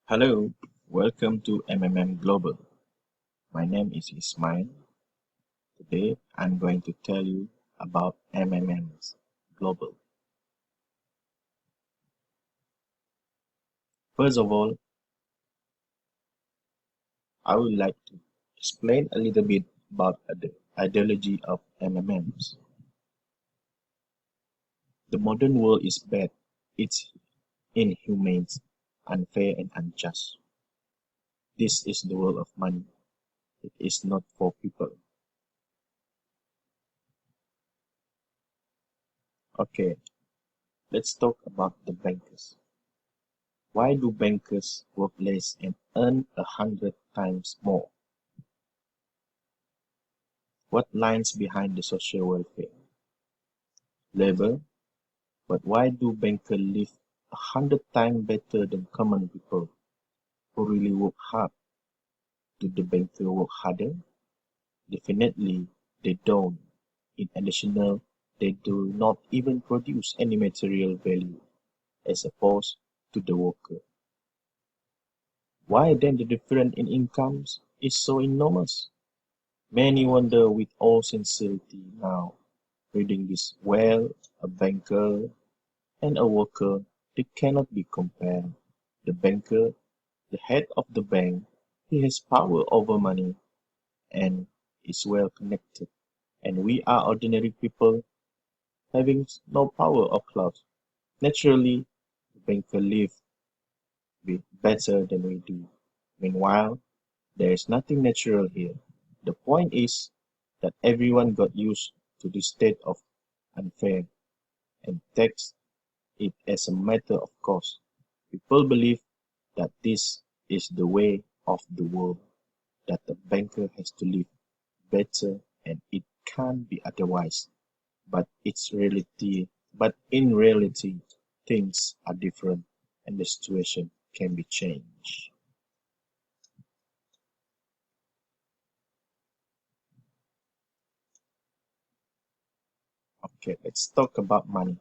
Hello, welcome to MMM Global. My name is Ismail. Today I'm going to tell you about MMMs Global. First of all, I would like to explain a little bit about the ideology of MMMs. The modern world is bad, it's inhumane, unfair, and unjust. This is the world of money. It is not for people. Okay, let's talk about the bankers. Why do bankers work less and earn 100 times more? What lies behind the social welfare? Labor. But why do bankers live 100 times better than common people who really work hard? Do the bankers work harder? Definitely they don't. In addition, they do not even produce any material value as opposed to the worker. Why then the difference in incomes is so enormous? Many wonder with all sincerity now, reading this well, a banker and a worker, they cannot be compared. The banker, the head of the bank, he has power over money and is well connected. And we are ordinary people having no power or clout. Naturally, the banker live better than we do. Meanwhile, there is nothing natural here. The point is that everyone got used to this state of unfair and takes it as a matter of course. People believe that this is the way of the world, that the banker has to live better and it can't be otherwise. But in reality, things are different and the situation can be changed. Okay, let's talk about money.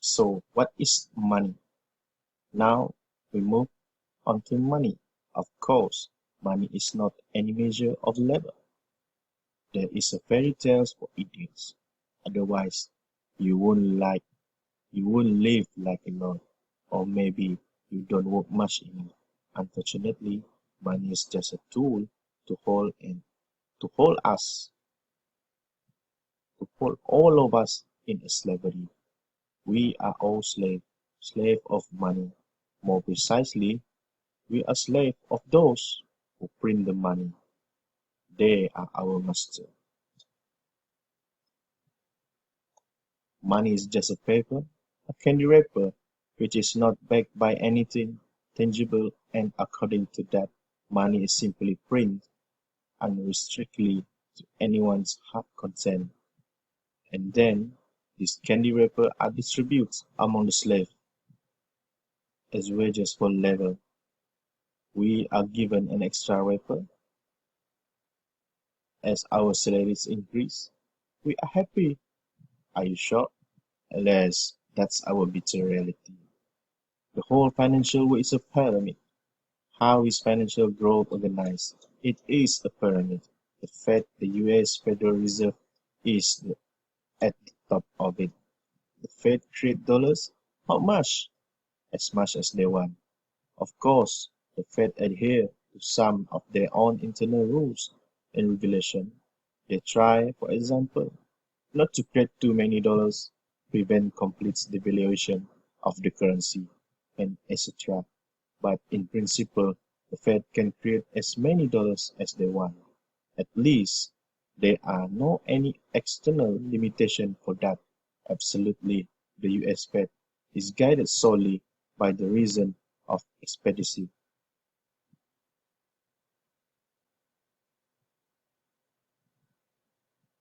So, what is money? Now we move on to money. Of course, money is not any measure of labor. There is a fairy tale for idiots. Otherwise, you wouldn't like you wouldn't live like a lord, or maybe you don't work much in it. Unfortunately, money is just a tool to hold us to hold all of us in slavery. We are all slave of money. More precisely, we are slave of those who print the money. They are our master. Money is just a paper, a candy wrapper, which is not backed by anything tangible, and according to that, money is simply printed unrestrictedly to anyone's heart content, and then this candy wrapper are distributed among the slaves as wages for labor. We are given an extra wrapper as our salaries increase. We are happy. Are you sure? Alas, that's our bitter reality. The whole financial world is a pyramid. How is financial growth organized? It is a pyramid. The Fed, the US Federal Reserve, is at the top of it. The Fed create dollars. How much? As much as they want. Of course, the Fed adhere to some of their own internal rules and regulation. They try, for example, not to create too many dollars, prevent complete devaluation of the currency, and etc. But in principle, the Fed can create as many dollars as they want. At least there are no any external limitation for that. Absolutely, the US Fed is guided solely by the reason of expediency.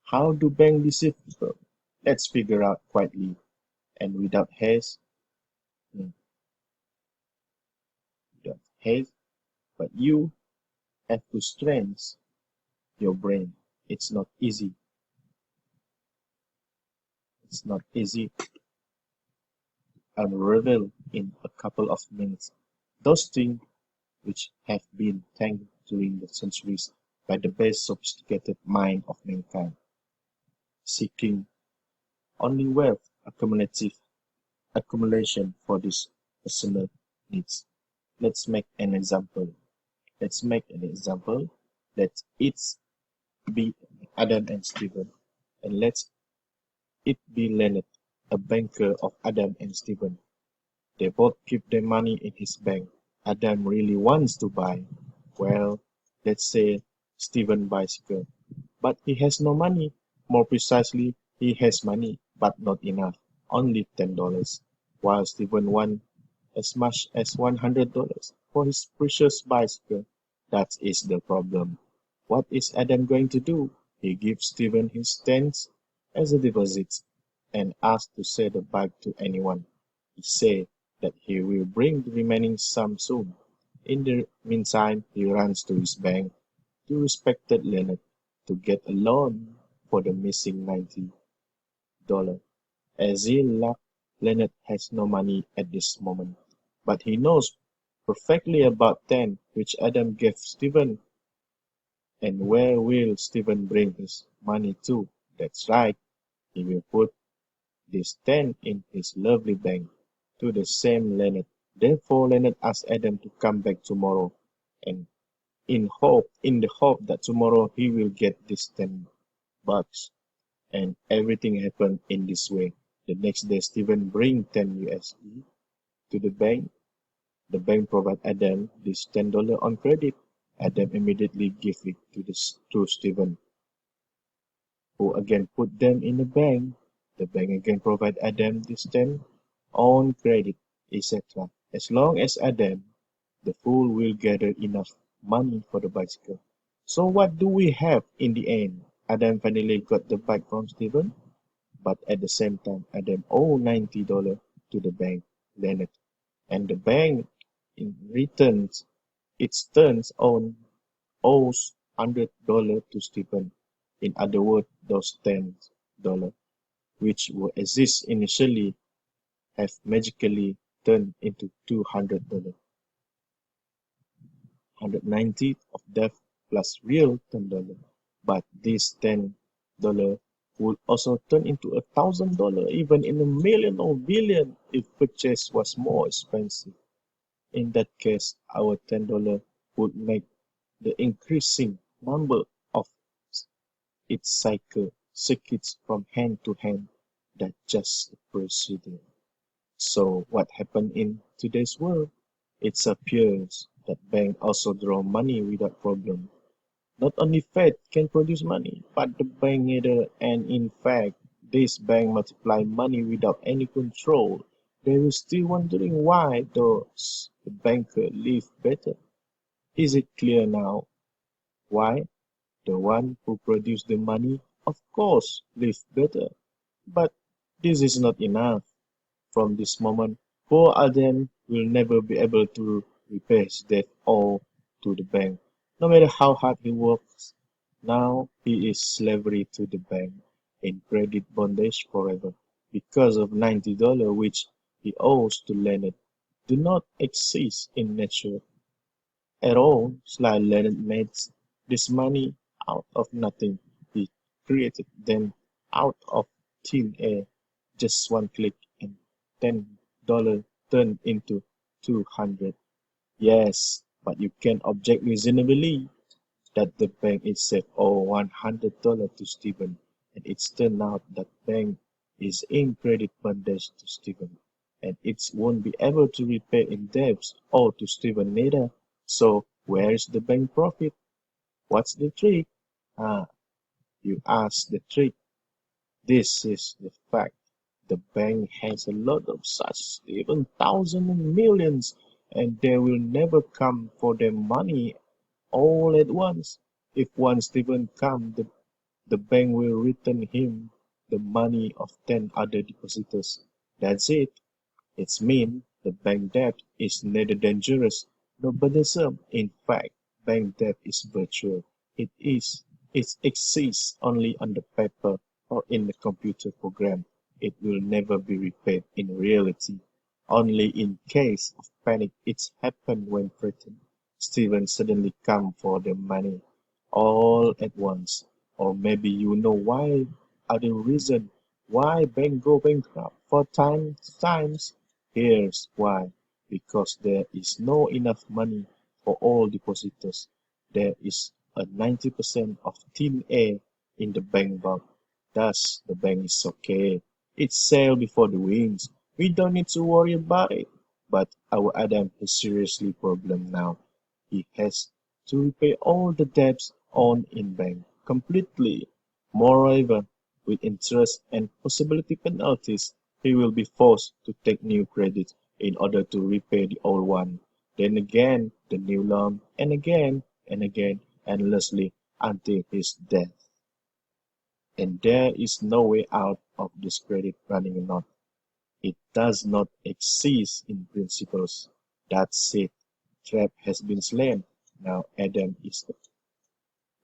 How do banks deceive people? Let's figure out quietly and without haste, hmm, without haste, but you have to strengthen your brain. It's not easy. It's not easy and reveal in a couple of minutes those things which have been tanked during the centuries by the best sophisticated mind of mankind, seeking only wealth accumulation for these personal needs. Let's make an example. Let's make an example. Let it be Adam and Stephen, and let it be Leonard, a banker of Adam and Stephen. They both keep their money in his bank. Adam really wants to buy, well, let's say Stephen bicycle, but he has no money. More precisely, he has money, but not enough, only $10, while Stephen wants as much as $100 for his precious bicycle. That is the problem. What is Adam going to do? He gives Stephen his tens as a deposit and asks to sell the bike to anyone. He says that he will bring the remaining sum soon. In the meantime, he runs to his bank, to respected Leonard, to get a loan for the missing $90. As he luck, Leonard has no money at this moment, but he knows perfectly about 10 which Adam gave Stephen. And where will Stephen bring his money to? That's right, he will put this 10 in his lovely bank to the same Leonard. Therefore, Leonard asks Adam to come back tomorrow, and in the hope that tomorrow he will get this $10. And everything happened in this way. The next day, Stephen bring 10 USD to the bank. The bank provide Adam this $10 on credit. Adam immediately give it to Stephen, who again put them in the bank. The bank again provide Adam this 10 on credit, etc. As long as Adam, the fool, will gather enough money for the bicycle. So what do we have in the end? Adam finally got the bike from Stephen, but at the same time, Adam owed $90 to the bank, Leonard, and the bank in return owes $100 to Stephen. In other words, those $10, which were exist initially, have magically turned into $200. 190 of debt plus real $10. But this $10 would also turn into $1,000, even in a million or billion if purchase was more expensive. In that case, our $10 would make the increasing number of its circuits from hand to hand. That's just a procedure. So what happened in today's world? It appears that banks also draw money without problem. Not only Fed can produce money, but the bank neither, and in fact, this bank multiply money without any control. They were still wondering why those the banker live better. Is it clear now? Why? The one who produced the money, of course, live better. But this is not enough. From this moment, poor Adam will never be able to repay his debt owed to the bank, no matter how hard he works. Now he is slavery to the bank, in credit bondage forever, because of $90 which he owes to Leonard. Do not exist in nature at all. Sly Leonard made this money out of nothing. He created them out of thin air. Just one click and $10 turned into 200. Yes, but you can object reasonably that the bank itself owed $100 to Stephen, and it's turned out that bank is in credit bondage to Stephen, and it won't be able to repay in debts owed to Stephen neither. So where's the bank profit? What's the trick? Ah, you ask the trick. This is the fact. The bank has a lot of such, even thousands and millions, and they will never come for their money all at once. If one Stephen comes, the bank will return him the money of 10 other depositors. That's it. It's mean the bank debt is neither dangerous nor burdensome. In fact, bank debt is virtual. It is It exists only on the paper or in the computer program. It will never be repaid in reality. Only in case of panic it happened when Britain, Stephen suddenly come for the money all at once. Or maybe you know why other reason why bank go bankrupt for times. Here's why. Because there is no enough money for all depositors. There is a 90% of thin air in the bank vault. Thus, the bank is okay. It's sail before the winds. We don't need to worry about it. But our Adam has seriously problem now. He has to repay all the debts on in bank completely. Moreover, with interest and possibility penalties, he will be forced to take new credit in order to repay the old one. Then again, the new loan, and again, endlessly until his death. And there is no way out of this credit running knot. It does not exist in principles. That's it. Trap has been slain. Now Adam is the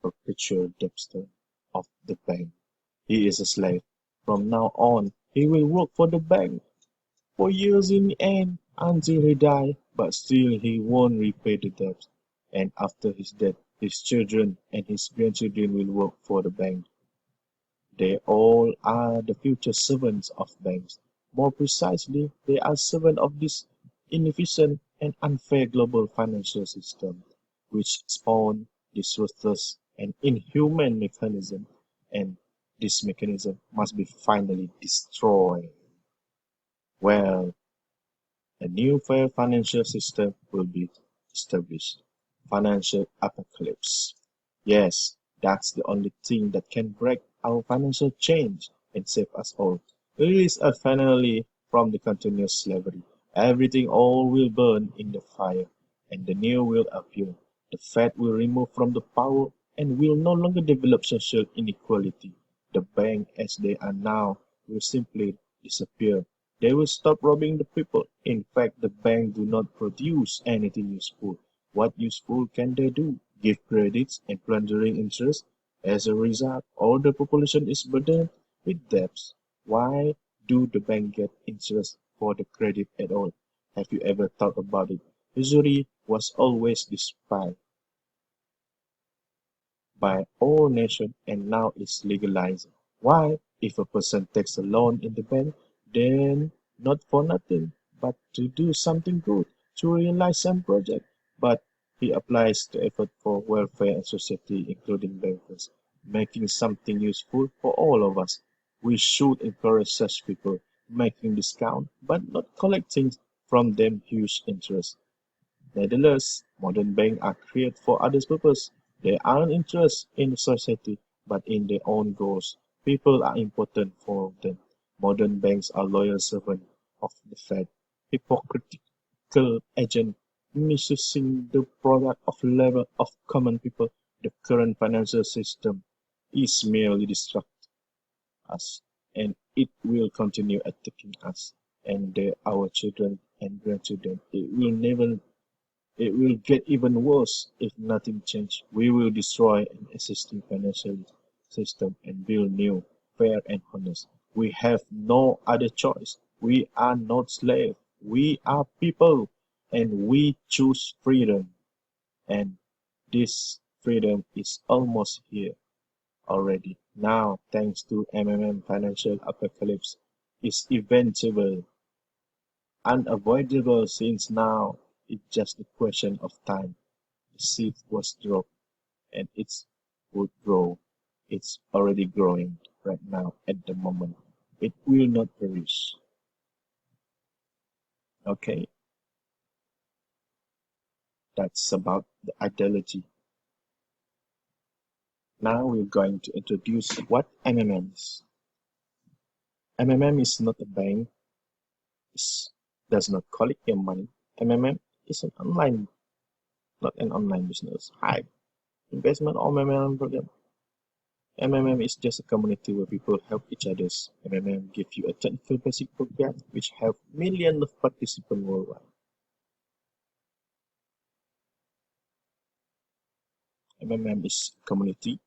perpetual debtor of the bank. He is a slave. From now on, he will work for the bank for years in the end until he die, but still he won't repay the debt. And after his death, his children and his grandchildren will work for the bank. They all are the future servants of banks. More precisely, they are servants of this inefficient and unfair global financial system, which spawned this ruthless and inhuman mechanism, and this mechanism must be finally destroyed. Well, a new fair financial system will be established. Financial apocalypse. Yes, that's the only thing that can break our financial chains and save us all. Release us finally from the continuous slavery. Everything all will burn in the fire, and the new will appear. The Fed will remove from the power and will no longer develop social inequality. The bank as they are now will simply disappear. They will stop robbing the people. In fact, the bank do not produce anything useful. What useful can they do? Give credits and plundering interest? As a result, all the population is burdened with debts. Why do the bank get interest for the credit at all? Have you ever thought about it? Usury was always despised by all nations and now it's legalized. Why? If a person takes a loan in the bank, then not for nothing, but to do something good, to realize some project. But he applies the effort for welfare and society, including bankers, making something useful for all of us. We should encourage such people, making discount, but not collecting from them huge interest. Nevertheless, modern banks are created for others' purpose. They aren't interested in society, but in their own goals. People are important for them. Modern banks are loyal servants of the Fed, hypocritical agents misusing the product of labor of common people. The current financial system is merely destructing us, and it will continue attacking us and our children and grandchildren. It will get even worse if nothing changes. We will destroy an existing financial system and build new, fair and honest. We have no other choice. We are not slaves. We are people and we choose freedom. And this freedom is almost here already. Now, thanks to MMM financial apocalypse, is eventual, unavoidable since now it's just a question of time. The seed was dropped and it would grow. It's already growing right now at the moment. It will not perish. Okay, that's about the ideology. Now we're going to introduce what MMM is. MMM is not a bank. It does not collect your money. MMM is an online, not an online business. Hi, investment or MMM program. MMM is just a community where people help each other. MMM gives you a technical basic program which have millions of participants worldwide. MMM is community